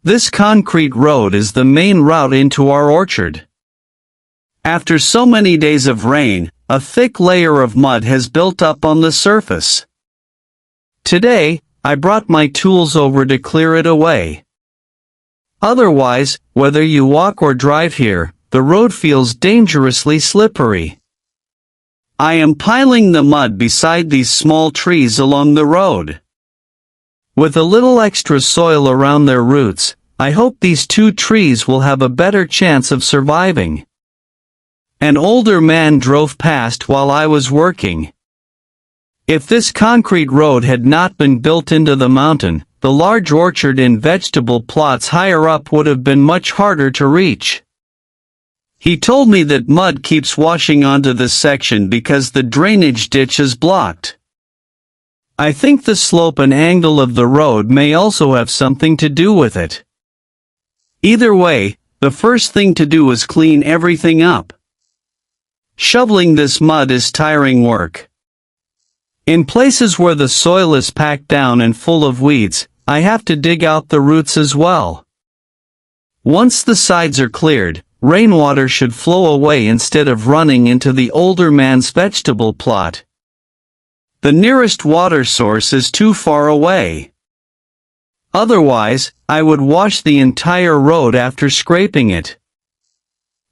This concrete road is the main route into our orchard. After so many days of rain, a thick layer of mud has built up on the surface. Today, I brought my tools over to clear it away. Otherwise, whether you walk or drive here, the road feels dangerously slippery. I am piling the mud beside these small trees along the road. With a little extra soil around their roots, I hope these two trees will have a better chance of surviving. An older man drove past while I was working. If this concrete road had not been built into the mountain, the large orchard and vegetable plots higher up would have been much harder to reach. He told me that mud keeps washing onto this section because the drainage ditch is blocked. I think the slope and angle of the road may also have something to do with it. Either way, the first thing to do is clean everything up. Shoveling this mud is tiring work. In places where the soil is packed down and full of weeds, I have to dig out the roots as well. Once the sides are cleared, rainwater should flow away instead of running into the older man's vegetable plot. The nearest water source is too far away. Otherwise, I would wash the entire road after scraping it.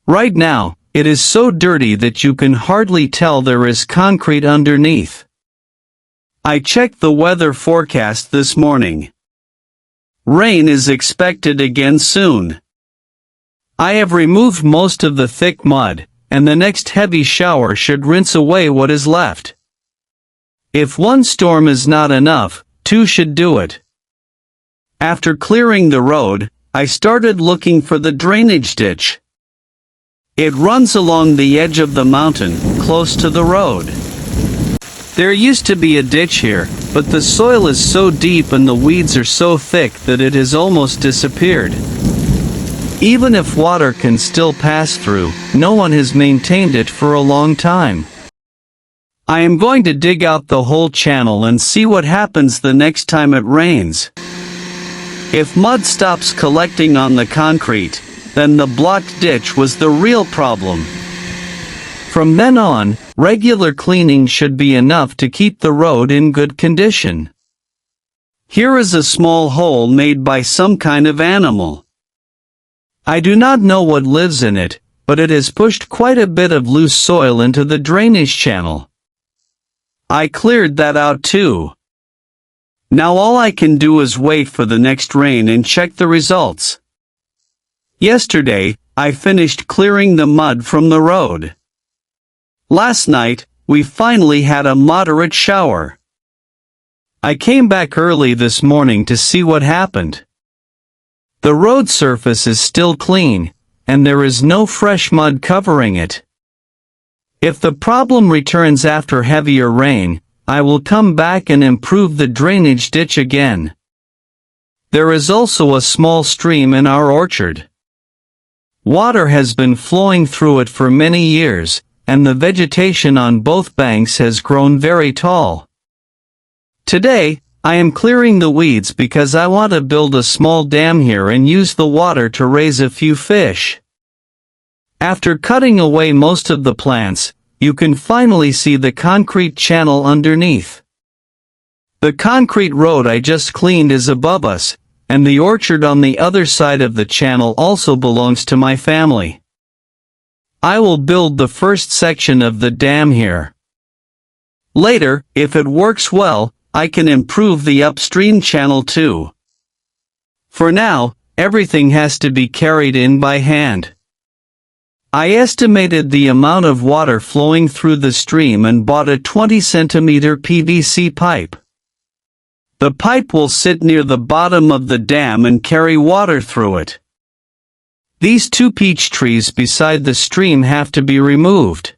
Right now, it is so dirty that you can hardly tell there is concrete underneath. I checked the weather forecast this morning. Rain is expected again soon. I have removed most of the thick mud, and the next heavy shower should rinse away what is left. If one storm is not enough, two should do it. After clearing the road, I started looking for the drainage ditch. It runs along the edge of the mountain, close to the road. There used to be a ditch here, but the soil is so deep and the weeds are so thick that it has almost disappeared. Even if water can still pass through, no one has maintained it for a long time. I am going to dig out the whole channel and see what happens the next time it rains. If mud stops collecting on the concrete, then the blocked ditch was the real problem. From then on, regular cleaning should be enough to keep the road in good condition. Here is a small hole made by some kind of animal. I do not know what lives in it, but it has pushed quite a bit of loose soil into the drainage channel. I cleared that out too. Now all I can do is wait for the next rain and check the results. Yesterday, I finished clearing the mud from the road. Last night, we finally had a moderate shower. I came back early this morning to see what happened. The road surface is still clean, and there is no fresh mud covering it. If the problem returns after heavier rain, I will come back and improve the drainage ditch again. There is also a small stream in our orchard. Water has been flowing through it for many years, and the vegetation on both banks has grown very tall. Today, I am clearing the weeds because I want to build a small dam here and use the water to raise a few fish. After cutting away most of the plants, you can finally see the concrete channel underneath. The concrete road I just cleaned is above us, and the orchard on the other side of the channel also belongs to my family. I will build the first section of the dam here. Later, if it works well, I can improve the upstream channel too. For now, everything has to be carried in by hand. I estimated the amount of water flowing through the stream and bought a 20-centimeter PVC pipe. The pipe will sit near the bottom of the dam and carry water through it. These two peach trees beside the stream have to be removed.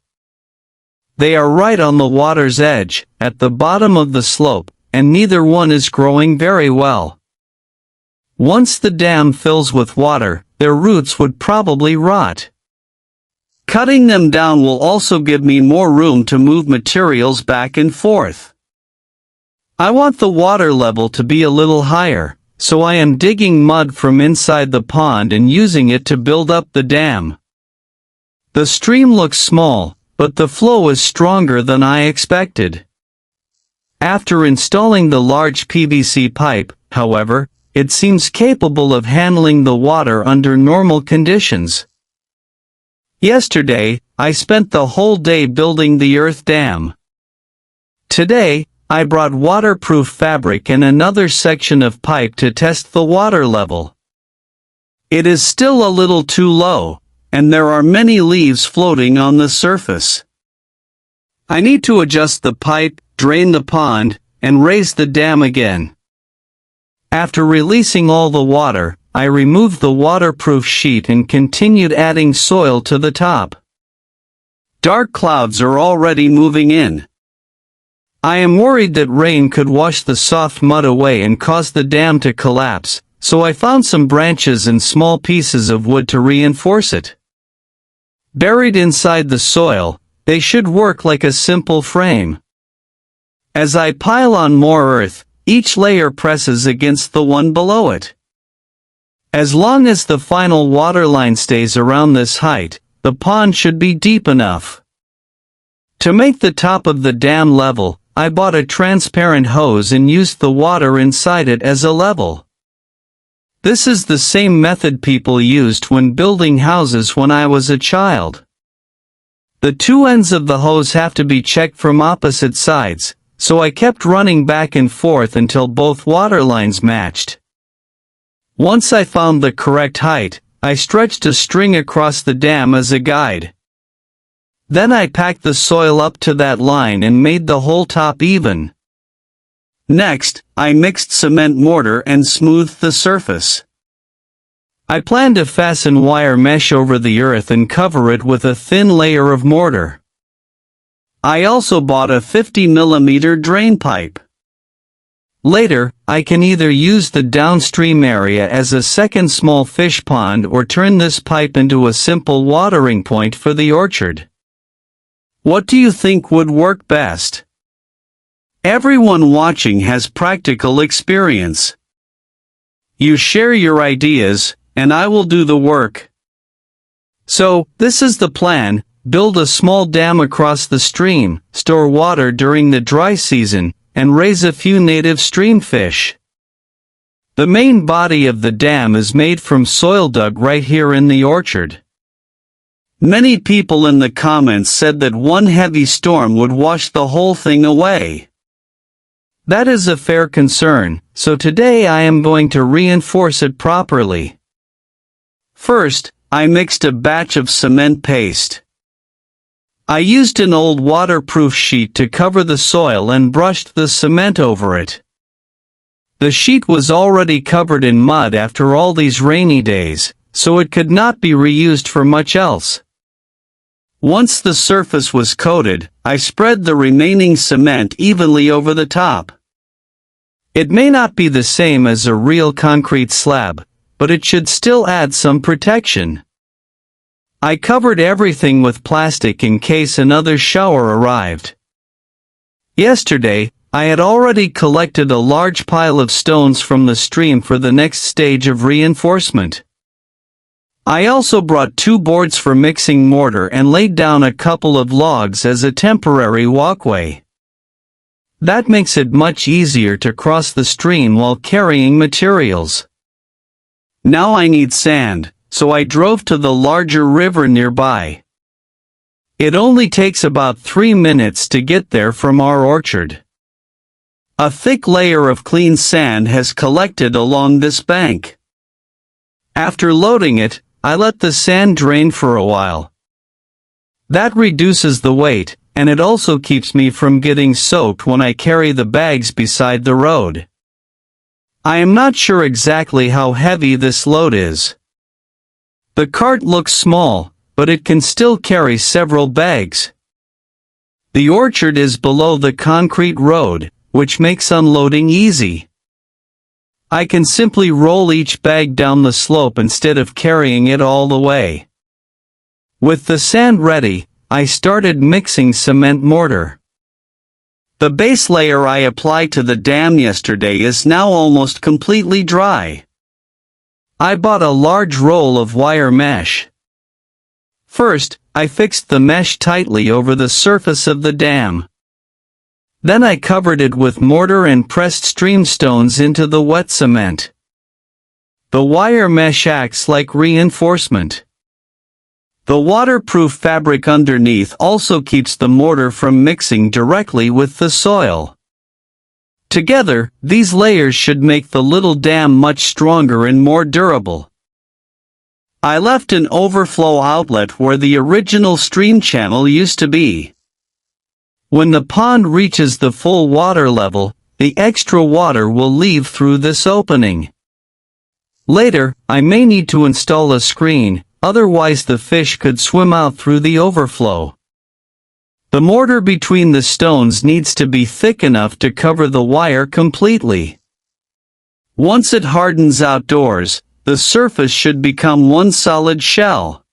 They are right on the water's edge, at the bottom of the slope, and neither one is growing very well. Once the dam fills with water, their roots would probably rot. Cutting them down will also give me more room to move materials back and forth. I want the water level to be a little higher, so I am digging mud from inside the pond and using it to build up the dam. The stream looks small, but the flow is stronger than I expected. After installing the large PVC pipe, however, it seems capable of handling the water under normal conditions. Yesterday, I spent the whole day building the earth dam. Today, I brought waterproof fabric and another section of pipe to test the water level. It is still a little too low, and there are many leaves floating on the surface. I need to adjust the pipe, drain the pond, and raise the dam again. After releasing all the water, I removed the waterproof sheet and continued adding soil to the top. Dark clouds are already moving in. I am worried that rain could wash the soft mud away and cause the dam to collapse, so I found some branches and small pieces of wood to reinforce it. Buried inside the soil, they should work like a simple frame. As I pile on more earth, each layer presses against the one below it. As long as the final water line stays around this height, the pond should be deep enough. To make the top of the dam level, I bought a transparent hose and used the water inside it as a level. This is the same method people used when building houses when I was a child. The two ends of the hose have to be checked from opposite sides, so I kept running back and forth until both water lines matched. Once I found the correct height, I stretched a string across the dam as a guide. Then I packed the soil up to that line and made the whole top even. Next, I mixed cement mortar and smoothed the surface. I plan to fasten wire mesh over the earth and cover it with a thin layer of mortar. I also bought a 50mm drain pipe. Later, I can either use the downstream area as a second small fish pond or turn this pipe into a simple watering point for the orchard. What do you think would work best? Everyone watching has practical experience. You share your ideas, and I will do the work. So, this is the plan: build a small dam across the stream, store water during the dry season, and raise a few native stream fish. The main body of the dam is made from soil dug right here in the orchard. Many people in the comments said that one heavy storm would wash the whole thing away. That is a fair concern, so today I am going to reinforce it properly. First, I mixed a batch of cement paste. I used an old waterproof sheet to cover the soil and brushed the cement over it. The sheet was already covered in mud after all these rainy days, so it could not be reused for much else. Once the surface was coated, I spread the remaining cement evenly over the top. It may not be the same as a real concrete slab, but it should still add some protection. I covered everything with plastic in case another shower arrived. Yesterday, I had already collected a large pile of stones from the stream for the next stage of reinforcement. I also brought 2 boards for mixing mortar and laid down a couple of logs as a temporary walkway. That makes it much easier to cross the stream while carrying materials. Now I need sand, so I drove to the larger river nearby. It only takes about 3 minutes to get there from our orchard. A thick layer of clean sand has collected along this bank. After loading it, I let the sand drain for a while. That reduces the weight, and it also keeps me from getting soaked when I carry the bags beside the road. I am not sure exactly how heavy this load is. The cart looks small, but it can still carry several bags. The orchard is below the concrete road, which makes unloading easy. I can simply roll each bag down the slope instead of carrying it all the way. With the sand ready, I started mixing cement mortar. The base layer I applied to the dam yesterday is now almost completely dry. I bought a large roll of wire mesh. First, I fixed the mesh tightly over the surface of the dam. Then I covered it with mortar and pressed stream stones into the wet cement. The wire mesh acts like reinforcement. The waterproof fabric underneath also keeps the mortar from mixing directly with the soil. Together, these layers should make the little dam much stronger and more durable. I left an overflow outlet where the original stream channel used to be. When the pond reaches the full water level, the extra water will leave through this opening. Later, I may need to install a screen, otherwise the fish could swim out through the overflow. The mortar between the stones needs to be thick enough to cover the wire completely. Once it hardens outdoors, the surface should become one solid shell.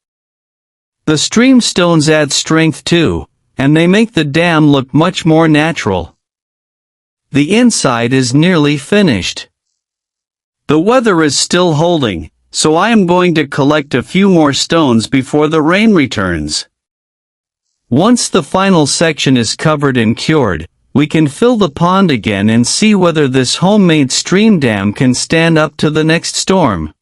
The stream stones add strength too, and they make the dam look much more natural. The inside is nearly finished. The weather is still holding, so I am going to collect a few more stones before the rain returns. Once the final section is covered and cured, we can fill the pond again and see whether this homemade stream dam can stand up to the next storm.